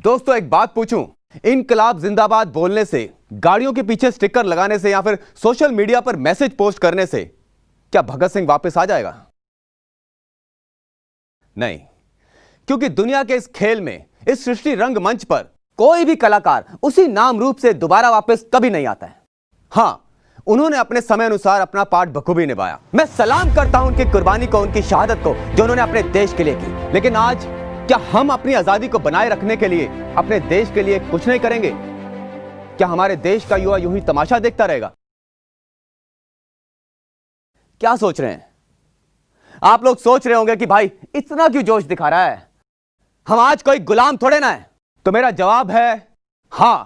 दोस्तों एक बात पूछूं, इनकलाब जिंदाबाद बोलने से, गाड़ियों के पीछे स्टिकर लगाने से या फिर सोशल मीडिया पर मैसेज पोस्ट करने से क्या भगत सिंह वापस आ जाएगा? नहीं, क्योंकि दुनिया के इस खेल में, इस सृष्टि रंगमंच पर कोई भी कलाकार उसी नाम रूप से दोबारा वापस कभी नहीं आता है। हां, उन्होंने अपने समय अनुसार अपना पार्ट बखूबी निभाया। मैं सलाम करता हूं उनकी कुर्बानी को, उनकी शहादत को जो उन्होंने अपने देश के लिए की। लेकिन आज क्या हम अपनी आजादी को बनाए रखने के लिए अपने देश के लिए कुछ नहीं करेंगे? क्या हमारे देश का युवा यूं ही तमाशा देखता रहेगा? क्या सोच रहे हैं आप लोग? सोच रहे होंगे कि भाई इतना क्यों जोश दिखा रहा है, हम आज कोई गुलाम थोड़े ना है। तो मेरा जवाब है हां,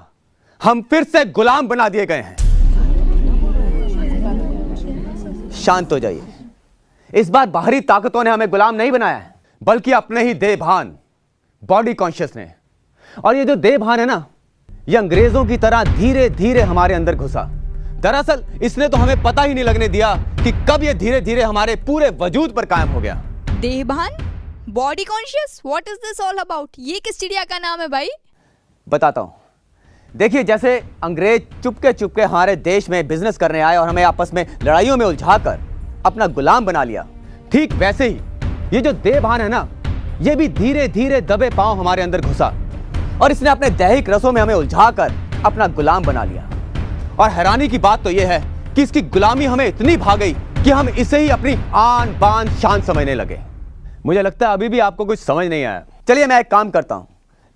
हम फिर से गुलाम बना दिए गए हैं। शांत हो जाइए। इस बार बाहरी ताकतों ने हमें गुलाम नहीं बनाया है, बल्कि अपने ही देह भान, बॉडी कॉन्शियस ने। और ये जो देह भान है ना, ये अंग्रेजों की तरह धीरे धीरे हमारे अंदर घुसा। दरअसल इसने तो हमें पता ही नहीं लगने दिया कि कब ये धीरे धीरे हमारे पूरे वजूद पर कायम हो गया। देह भान, body conscious, what is this all about? ये किस चिड़िया का नाम है भाई? बताता हूं। देखिए, जैसे अंग्रेज चुपके चुपके हमारे देश में बिजनेस करने आए और हमें आपस में लड़ाइयों में उलझाकर अपना गुलाम बना लिया, ठीक वैसे ही ये जो देह भान है ना, ये भी धीरे धीरे दबे पांव हमारे अंदर घुसा और इसने अपने दैहिक रसों में हमें उलझाकर अपना गुलाम बना लिया। और हैरानी की बात तो यह है कि इसकी गुलामी हमें इतनी भा गई कि हम इसे ही अपनी आन बान शान समझने लगे। मुझे लगता है अभी भी आपको कुछ समझ नहीं आया। चलिए मैं एक काम करता हूं,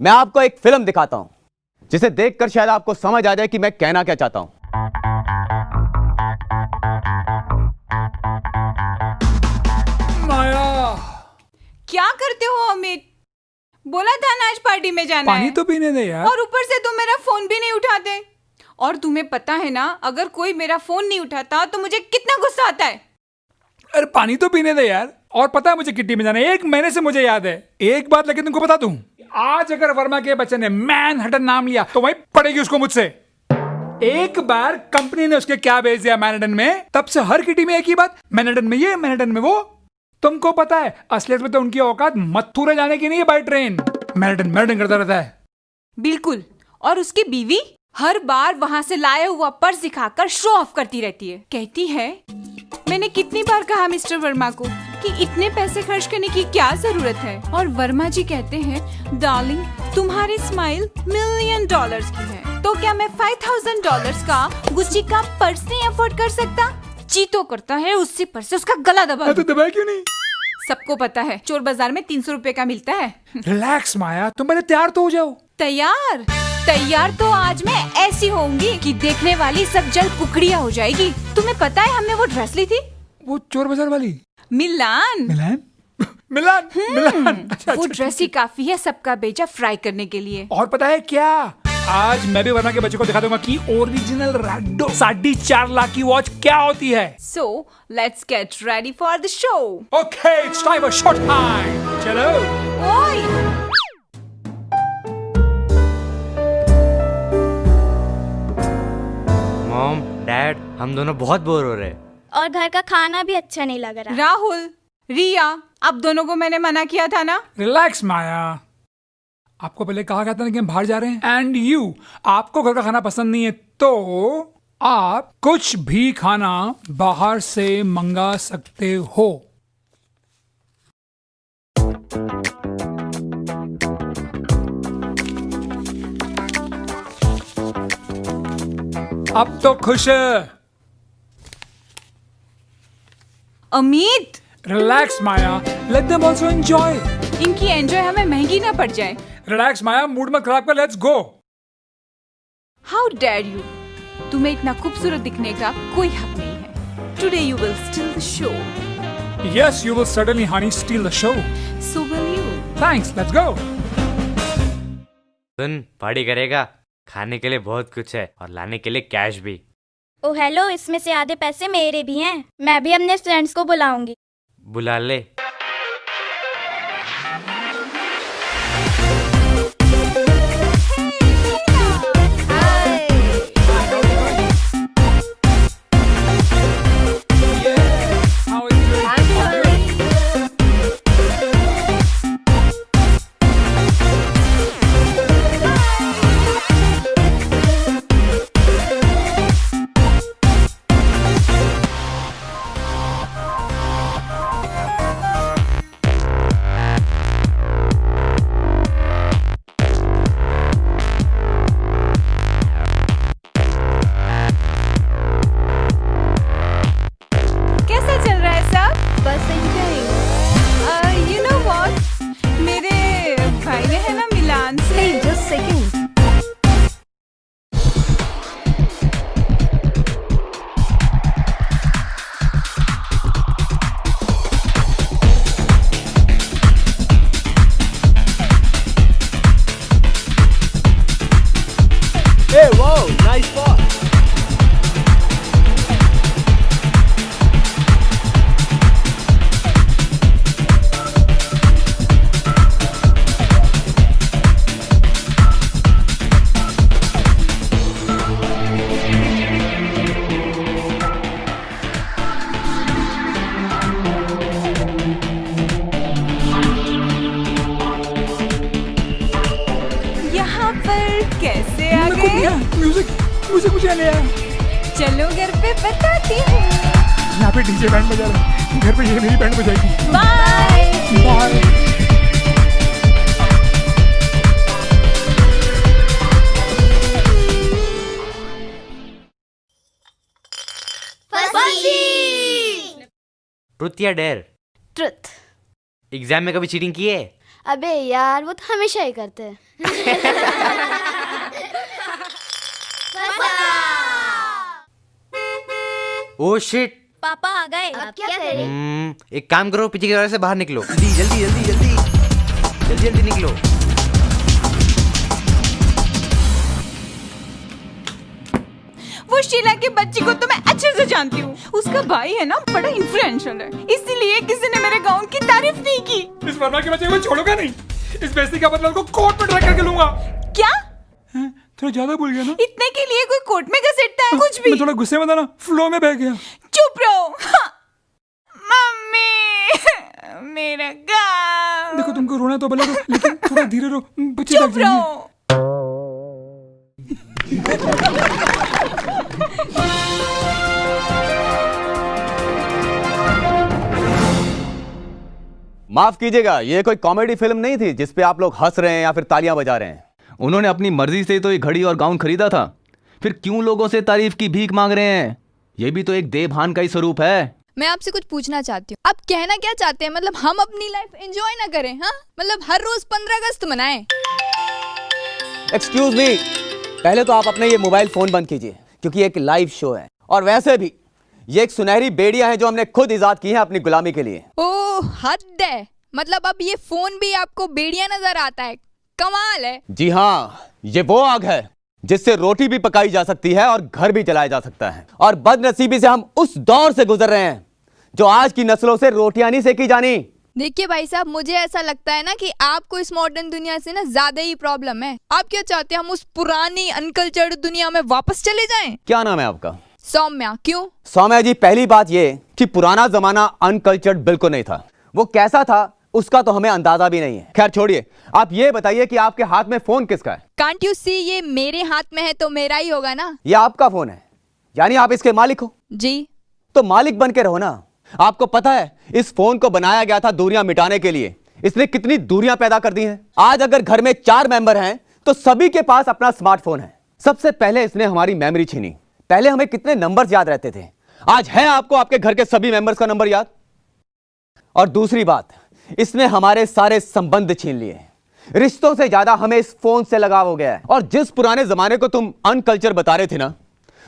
मैं आपको एक फिल्म दिखाता हूं जिसे देखकर शायद आपको समझ आ जाए कि मैं कहना क्या चाहता हूं। माया, क्या करते हो अमित? बोला था ना आज पार्टी में जाना पानी है। तो पीने दे यार। और ऊपर से तुम मेरा फोन भी नहीं उठाते। और तुम्हें पता है ना, अगर कोई मेरा फोन नहीं उठाता तो मुझे कितना गुस्सा आता है। अरे पानी तो पीने दे यार। और पता है मुझे किट्टी में जाना है, 1 महीने से मुझे याद है। एक बात लेकिन तुमको बता दूं, आज अगर वर्मा के बच्चे ने मैनहट्टन नाम लिया तो वही पड़ेगी उसको मुझसे। एक बार कंपनी ने उसके क्या भेज दिया मैनहट्टन में, तब से हर किटी में एक ही बात, मैनहट्टन में ये, मैनहट्टन में वो। तुमको पता है असलियत में तो उनकी औकात मथुरा जाने की नहीं है बाय ट्रेन। मैनहट्टन मैनहट्टन करता रहता है। बिल्कुल। और उसकी बीवी हर बार वहां से लाया हुआ पर्स दिखाकर शो ऑफ करती रहती है। कहती है, मैंने कितनी बार कहा मिस्टर वर्मा को कि इतने पैसे खर्च करने की क्या जरूरत है। और वर्मा जी कहते हैं, डार्लिंग तुम्हारी स्माइल $1,000,000 की है, तो क्या मैं $5,000 का गुच्ची का पर्स नहीं अफोर्ड कर सकता? जी तो करता है उसी पर्स से उसका गला दबा। तो दबाया क्यों नहीं? सबको पता है चोर बाजार में 300 रुपए का मिलता है। रिलैक्स माया, तुम पहले तैयार तो हो जाओ। तैयार तैयार तो आज मैं ऐसी होंगी कि देखने वाली सब जल कुकड़िया हो जाएगी। तुम्हें पता है हमने वो ड्रेस ली थी, वो चोर बाजार वाली मिलान। मिलान मिलान मिलान। अच्छा, वो अच्छा, ड्रेस ही काफी है सबका बेचा फ्राई करने के लिए। और पता है क्या, आज मैं भी वर्मा के बच्चे को दिखा दूंगा कि ओरिजिनल रैडो 4.5 लाख की वॉच क्या होती है। So let's get ready for the show. Okay, it's time for short time. चलो। ओए मॉम, डैड, हम दोनों बहुत बोर हो रहे हैं। और घर का खाना भी अच्छा नहीं लग रहा। राहुल, रिया, अब दोनों को मैंने मना किया था ना। रिलैक्स माया, आपको पहले कहा गया था ना कि हम बाहर जा रहे हैं। एंड यू, आपको घर का खाना पसंद नहीं है तो आप कुछ भी खाना बाहर से मंगा सकते हो। अब तो खुश है। अमित, रिलैक्स माया, लेट देम आल्सो एंजॉय। इनकी एंजॉय हमें महंगी ना पड़ जाए। रिलैक्स माया, मूड मत खराब कर, let's go. How dare you, तुम्हें इतना खूबसूरत दिखने का कोई हक नहीं है। Today you will steal the show. Yes, you will certainly, honey, steal the show. So will you. Thanks, let's go. Soon, party करेगा? खाने के लिए बहुत कुछ है और लाने के लिए कैश भी। ओ हेलो, इसमें से आधे पैसे मेरे भी हैं। मैं भी अपने फ्रेंड्स को बुलाऊंगी। बुला ले। क्या म्यूजिक म्यूजिक मुझे ले आया। चलो घर पे बताती हूँ। यहाँ पे डीजे बैंड बजा रहा है, घर पे ये मेरी बैंड बजाएगी। बाय। बाय। ट्रुथ या डेयर? ट्रुथ। एग्जाम में कभी चीटिंग की है? अबे यार वो तो हमेशा ही करते हैं। Oh shit. पापा आ गए, अब क्या करें? एक काम करो, पीछे के दरवाजे से बाहर निकलो। जल्दी जल्दी जल्दी जल्दी जल्दी जल्दी निकलो। वो शीला के बच्ची को तो मैं अच्छे से जानती हूँ। उसका भाई है ना बड़ा इन्फ्लुएंशियल है, इसीलिए किसी ने मेरे गाउन की तारीफ नहीं की। इस वर्मा के बच्चे को छोड़ूंगा नहीं। इस बेइज्जती का बदला उसको कोर्ट में ड्रैग करके लूंगा। क्या? थोड़ा ज्यादा भूल गया ना? इतने के लिए कोई कोर्ट में घसीटता है? कुछ भी। मैं थोड़ा गुस्से में था ना, फ्लो में बह गया। चुप रहो। हाँ। मम्मी मेरा गाउन। देखो तुमको रोना तो भला दो, लेकिन थोड़ा धीरे रो, बच्चे चुप थक जाएंगे। रहो। माफ कीजिएगा, ये कोई कॉमेडी फिल्म नहीं थी जिसपे आप लोग हंस रहे हैं या फिर तालियां बजा रहे हैं। उन्होंने अपनी मर्जी से तो ये घड़ी और गाउन खरीदा था, फिर क्यों लोगों से तारीफ की भीख मांग रहे हैं? ये भी तो एक देवभान का ही स्वरूप है। मैं आपसे कुछ पूछना चाहती हूँ, आप कहना क्या चाहते हैं? मतलब हम अपनी लाइफ एंजॉय ना करें? हाँ, मतलब हर रोज 15 अगस्त मनाएं? एक्सक्यूज मी, पहले तो आप अपने ये मोबाइल फोन बंद कीजिए, क्योंकि एक लाइव शो है। और वैसे भी ये एक सुनहरी बेड़ियां हैं जो हमने खुद इजाद की हैं अपनी गुलामी के लिए। ओह हद है, मतलब अब ये फोन भी आपको बेड़िया नजर आता है? कमाल है। जी हाँ, ये वो आग है जिससे रोटी भी पकाई जा सकती है और घर भी जलाया जा सकता है। और बदनसीबी से हम उस दौर से गुजर रहे हैं जो आज की नस्लों से रोटियां नहीं सेकी जानी। देखिए भाई साहब, मुझे ऐसा लगता है ना कि आपको इस मॉडर्न दुनिया से ना ज्यादा ही प्रॉब्लम है। आप क्या चाहते हैं, हम उस पुरानी अनकल्चर्ड दुनिया में वापस चले जाएं? क्या नाम है आपका? सौम्या। क्यों? सौम्या जी, पहली बात ये कि पुराना जमाना अनकल्चर्ड बिल्कुल नहीं था। वो कैसा था उसका तो हमें अंदाजा भी नहीं है। खैर छोड़िए, आप ये बताइए कि आपके हाथ में फोन किसका है? कांट यू सी, ये मेरे हाथ में है तो मेरा ही होगा ना। ये आपका फोन है, यानी आप इसके मालिक हो? जी। तो मालिक बन के रहो ना। आपको पता है इस फोन को बनाया गया था दूरियां मिटाने के लिए। इसने कितनी दूरियां पैदा कर दी हैं। आज अगर घर में 4 मेंबर हैं तो सभी के पास अपना स्मार्टफोन है। सबसे पहले इसने हमारी मेमोरी छीनी। पहले हमें कितने नंबर्स याद रहते थे, आज है आपको आपके घर के सभी मेंबर्स का नंबर याद। और दूसरी बात, इसने हमारे सारे संबंध छीन लिए। रिश्तों से ज्यादा हमें इस फोन से लगाव हो गया है। और जिस पुराने जमाने को तुम अनकल्चर बता रहे थे ना,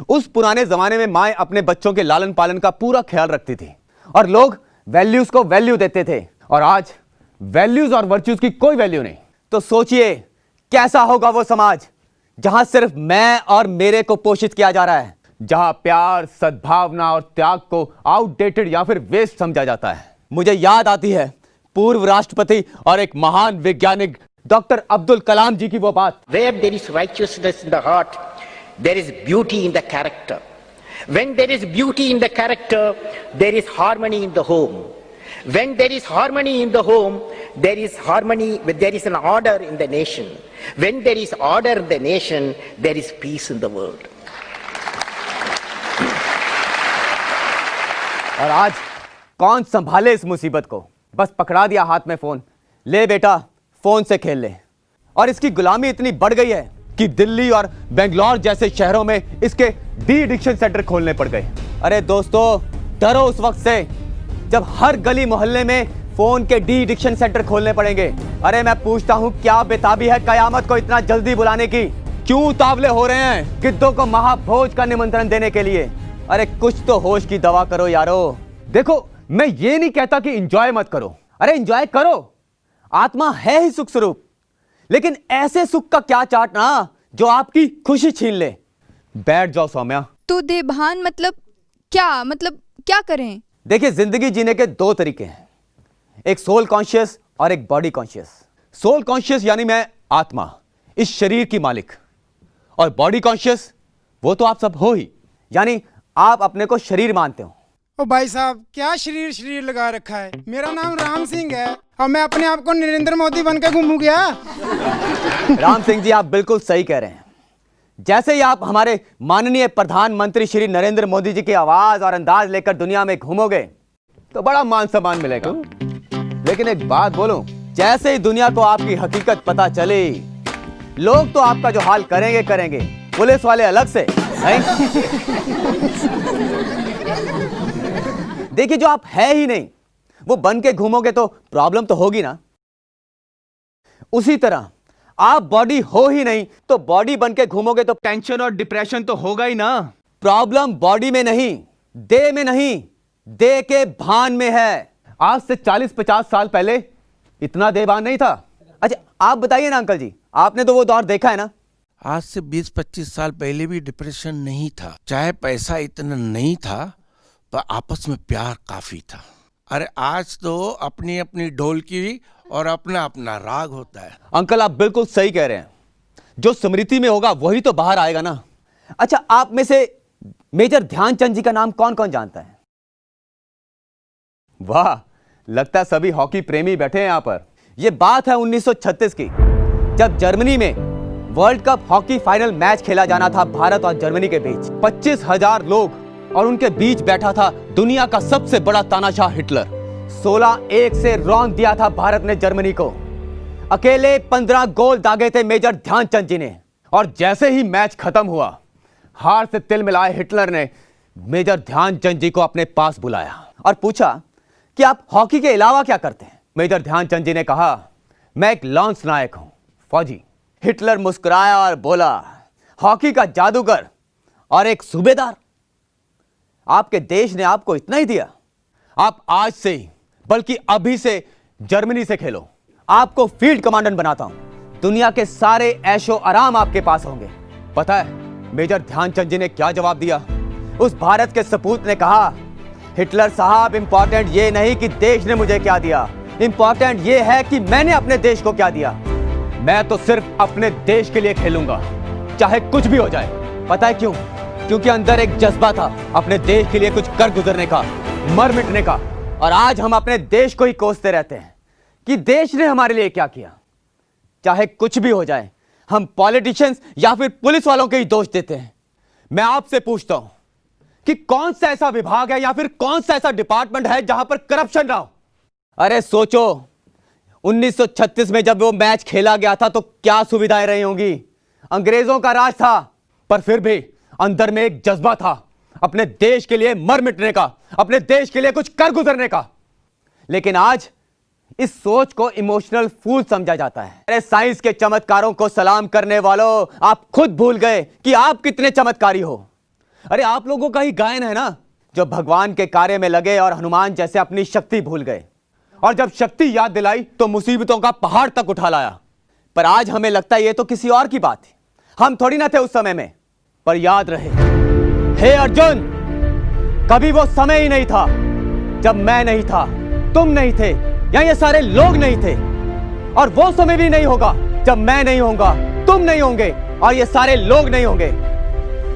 उस पुराने जमाने में माएं अपने बच्चों के लालन पालन का पूरा ख्याल रखती थी और लोग वैल्यूज को वैल्यू देते थे। और आज वैल्यूज और वर्च्यूज की कोई वैल्यू नहीं। तो सोचिए कैसा होगा वो समाज जहां सिर्फ मैं और मेरे को पोषित किया जा रहा है, जहां प्यार, सद्भावना और त्याग को आउटडेटेड या फिर वेस्ट समझा जाता है। मुझे याद आती है पूर्व राष्ट्रपति और एक महान वैज्ञानिक डॉक्टर अब्दुल कलाम जी की वो बात। Where there is righteousness in the heart, there is beauty in the character. When there is beauty in the character, there is harmony in the home. When there is harmony in the home, there is harmony, there is an order in the nation. When there is order in the nation, there is peace in the world. और आज कौन संभाले इस मुसीबत को? बस पकड़ा दिया हाथ में फोन, ले बेटा फोन से खेल ले। और इसकी गुलामी इतनी बढ़ गई है कि दिल्ली और बेंगलोर जैसे शहरों में इसके डी एडिक्शन सेंटर खोलने पड़ गए। अरे दोस्तों, डरो उस वक्त से जब हर गली मोहल्ले में फोन के डी एडिक्शन सेंटर खोलने पड़ेंगे। अरे मैं पूछता हूँ, क्या बेताबी है कयामत को इतना जल्दी बुलाने की? क्यों उतावले हो रहे हैं गिद्धों को महाभोज का निमंत्रण देने के लिए? अरे कुछ तो होश की दवा करो यारो। देखो, मैं ये नहीं कहता कि एंजॉय मत करो, अरे एंजॉय करो, आत्मा है ही सुख स्वरूप। लेकिन ऐसे सुख का क्या चाटना जो आपकी खुशी छीन ले। बैठ जाओ सौम्या। तो देवभान मतलब क्या? मतलब क्या करें? देखिए, जिंदगी जीने के 2 तरीके हैं, एक सोल कॉन्शियस और एक बॉडी कॉन्शियस। सोल कॉन्शियस यानी मैं आत्मा, इस शरीर की मालिक, और बॉडी कॉन्शियस वो तो आप सब हो ही, यानी आप अपने को शरीर मानते हो। ओ भाई साहब, क्या शरीर शरीर लगा रखा है। मेरा नाम राम सिंह है और मैं अपने आप को नरेंद्र मोदी बन के घूमू गया। राम सिंह जी, आप बिल्कुल सही कह रहे हैं। जैसे ही आप हमारे माननीय प्रधानमंत्री श्री नरेंद्र मोदी जी की आवाज और अंदाज लेकर दुनिया में घूमोगे तो बड़ा मान सम्मान मिलेगा। लेकिन एक बात बोलूं, जैसे ही दुनिया को आपकी हकीकत पता चली, लोग तो आपका जो हाल करेंगे करेंगे, पुलिस वाले अलग से नहीं। देखिए, जो आप है ही नहीं वो बन के घूमोगे तो प्रॉब्लम तो होगी ना। उसी तरह आप बॉडी हो ही नहीं तो बॉडी बन के घूमोगे तो टेंशन और डिप्रेशन तो होगा ही ना। प्रॉब्लम बॉडी में नहीं, देह में नहीं, देह के भान में है। आज से 40-50 साल पहले इतना देहभान नहीं था। अच्छा, आप बताइए ना अंकल जी, आपने तो वो दौर देखा है ना। आज से 20-25 साल पहले भी डिप्रेशन नहीं था, चाहे पैसा इतना नहीं था पर आपस में प्यार काफी था। अरे आज तो अपनी अपनी ढोलकी और अपना अपना राग होता है। अंकल, आप बिल्कुल सही कह रहे हैं। जो स्मृति में होगा वही तो बाहर आएगा ना। अच्छा, आप में से मेजर ध्यानचंद जी का नाम कौन कौन जानता है? वाह, लगता है सभी हॉकी प्रेमी बैठे हैं यहां पर। यह बात है 1936 की, जब जर्मनी में world cup hockey final match खेला जाना था भारत और जर्मनी के बीच। 25,000 लोग और उनके बीच बैठा था दुनिया का सबसे बड़ा तानाशाह हिटलर। 16-1 से रौंद दिया था भारत ने जर्मनी को। अकेले 15 गोल दागे थे मेजर ध्यानचंद जी ने। और जैसे ही मैच खत्म हुआ, हार से तिलमिलाए हिटलर ने मेजर ध्यानचंद जी को अपने पास बुलाया और पूछा कि आप हॉकी के अलावा क्या करते हैं? मेजर ध्यानचंद जी ने कहा, मैं एक लॉन्स नायक हूं, फौजी। हिटलर मुस्कुराया और बोला, हॉकी का जादूगर और एक सूबेदार? आपके देश ने आपको इतना ही दिया? आप आज से ही, बल्कि अभी से जर्मनी से खेलो। आपको फील्ड कमांडेंट बनाता हूं। दुनिया के सारे ऐशो आराम आपके पास होंगे। पता है मेजर ध्यानचंद जी ने क्या जवाब दिया? उस भारत के सपूत ने कहा, हिटलर साहब, इंपॉर्टेंट ये नहीं कि देश ने मुझे क्या दिया, इंपॉर्टेंट ये है कि मैंने अपने देश को क्या दिया। मैं तो सिर्फ अपने देश के लिए खेलूंगा, चाहे कुछ भी हो जाए। पता है क्यों? क्योंकि अंदर एक जज्बा था अपने देश के लिए कुछ कर गुजरने का, मर मिटने का। और आज हम अपने देश को ही कोसते रहते हैं कि देश ने हमारे लिए क्या किया। चाहे कुछ भी हो जाए, हम पॉलिटिशियंस या फिर पुलिस वालों के ही दोष देते हैं। मैं आपसे पूछता हूं कि कौन सा ऐसा विभाग है या फिर कौन सा ऐसा डिपार्टमेंट है जहां पर करप्शन ना हो? अरे सोचो, 1936 में जब वो मैच खेला गया था तो क्या सुविधाएं रही होंगी? अंग्रेजों का राज था, पर फिर भी अंदर में एक जज्बा था अपने देश के लिए मर मिटने का, अपने देश के लिए कुछ कर गुजरने का। लेकिन आज इस सोच को इमोशनल फूल समझा जाता है। अरे साइंस के चमत्कारों को सलाम करने वालों, आप खुद भूल गए कि आप कितने चमत्कारी हो। अरे आप लोगों का ही गायन है ना, जो भगवान के कार्य में लगे और हनुमान जैसे अपनी शक्ति भूल गए, और जब शक्ति याद दिलाई तो मुसीबतों का पहाड़ तक उठा लाया। पर आज हमें लगता है ये तो किसी और की बात है, हम थोड़ी ना थे उस समय में। पर याद रहे, हे अर्जुन, कभी वो समय ही नहीं था जब मैं नहीं था, तुम नहीं थे, या ये सारे लोग नहीं थे। और वो समय भी नहीं होगा जब मैं नहीं होऊंगा, तुम नहीं होंगे और ये सारे लोग नहीं होंगे,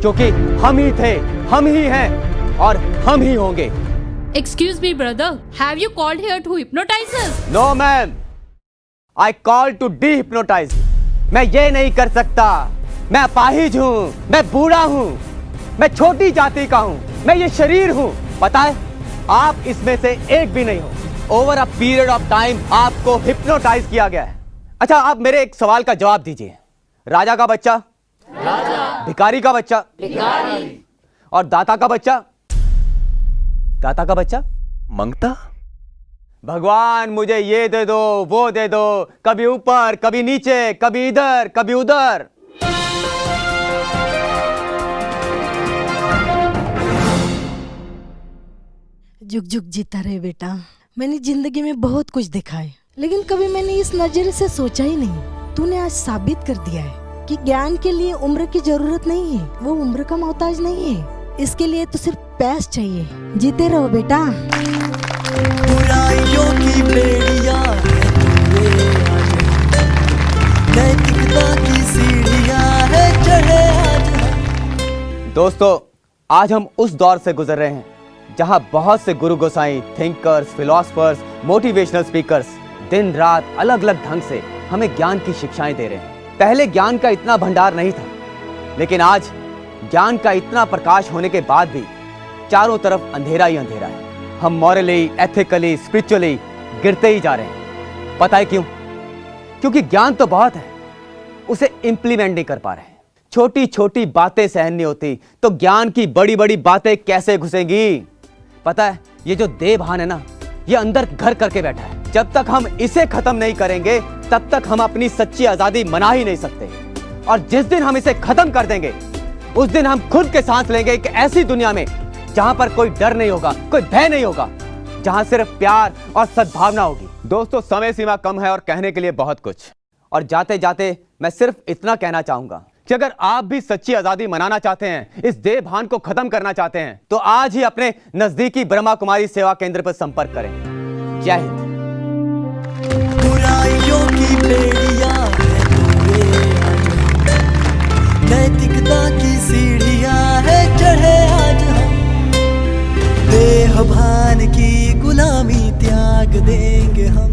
क्योंकि हम ही थे, हम ही हैं और हम ही होंगे। Excuse me, brother. Have you called here to hypnotize us? No, ma'am. I called to dehypnotize. मैं ये नहीं कर सकता। मैं अपाहिज हूँ, मैं बूढ़ा हूँ, मैं छोटी जाति का हूँ, मैं ये शरीर हूँ। पता है, आप इसमें से एक भी नहीं हो। Over a period of time आपको हिप्नोटाइज किया गया है। अच्छा, आप मेरे एक सवाल का जवाब दीजिए। राजा का बच्चा राजा, भिखारी का बच्चा भिखारी, और दाता का बच्चा दाता का बच्चा मंगता। भगवान मुझे ये दे दो, वो दे दो, कभी ऊपर, कभी नीचे, कभी इधर, कभी उधर। जुग जुग जीता रहे बेटा। मैंने जिंदगी में बहुत कुछ देखा है, लेकिन कभी मैंने इस नजरिए से सोचा ही नहीं। तूने आज साबित कर दिया है कि ज्ञान के लिए उम्र की जरूरत नहीं है, वो उम्र का मोहताज नहीं है। इसके लिए तो सिर्फ पैस चाहिए। जीते रहो बेटा। बुराइयों की बेड़ियां नैतिकता की सीढ़ियां है चढ़े आज। दोस्तों, आज हम उस दौर से गुजर रहे हैं जहां बहुत से गुरु गोसाई, थिंकर्स, फिलोसफर्स, मोटिवेशनल स्पीकर्स दिन रात अलग अलग ढंग से हमें ज्ञान की शिक्षाएं दे रहे हैं। पहले ज्ञान का इतना भंडार नहीं था, लेकिन आज ज्ञान का इतना प्रकाश होने के बाद भी चारों तरफ अंधेरा ही अंधेरा है। हम मॉरली, एथिकली, स्पिरिचुअली गिरते ही जा रहे हैं। पता है क्यों? क्योंकि ज्ञान तो बहुत है, उसे इंप्लीमेंट नहीं कर पा रहे। छोटी छोटी बातें सहन नहीं होती तो ज्ञान की बड़ी बड़ी बातें कैसे घुसेंगी? पता है, ये जो देह भान है ना, ये अंदर घर करके बैठा है। जब तक हम इसे खत्म नहीं करेंगे तब तक हम अपनी सच्ची आजादी मना ही नहीं सकते। और जिस दिन हम इसे खत्म कर देंगे उस दिन हम खुद के सांस लेंगे एक ऐसी दुनिया में जहां पर कोई डर नहीं होगा, कोई भय नहीं होगा, जहां सिर्फ प्यार और सद्भावना होगी। दोस्तों, समय सीमा कम है और कहने के लिए बहुत कुछ, और जाते जाते मैं सिर्फ इतना कहना चाहूंगा कि अगर आप भी सच्ची आजादी मनाना चाहते हैं, इस देह भान को खत्म करना चाहते हैं, तो आज ही अपने नजदीकी ब्रह्मा कुमारी सेवा केंद्र पर संपर्क करें। जय हिंद। बुराइयों की बेड़ियां नैतिकता की सीढ़ियां है चढ़े आज हम, देह भान की गुलामी त्याग देंगे हम,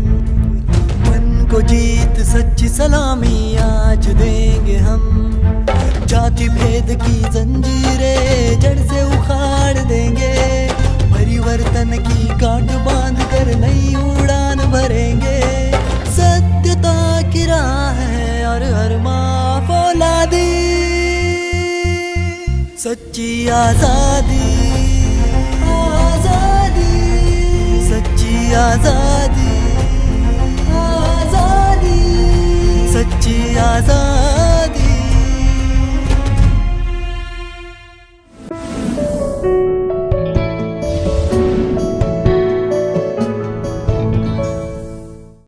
मन को जीत सच्ची सलामी आज देंगे हम, जाति भेद की जंजीरें जड़ से उखाड़ देंगे, परिवर्तन की गांठ बांध कर नई उड़ान भरेंगे, सत्यता की राह है और हर माँ फौलादी, सच्ची आजादी, आजादी, सच्ची आजादी।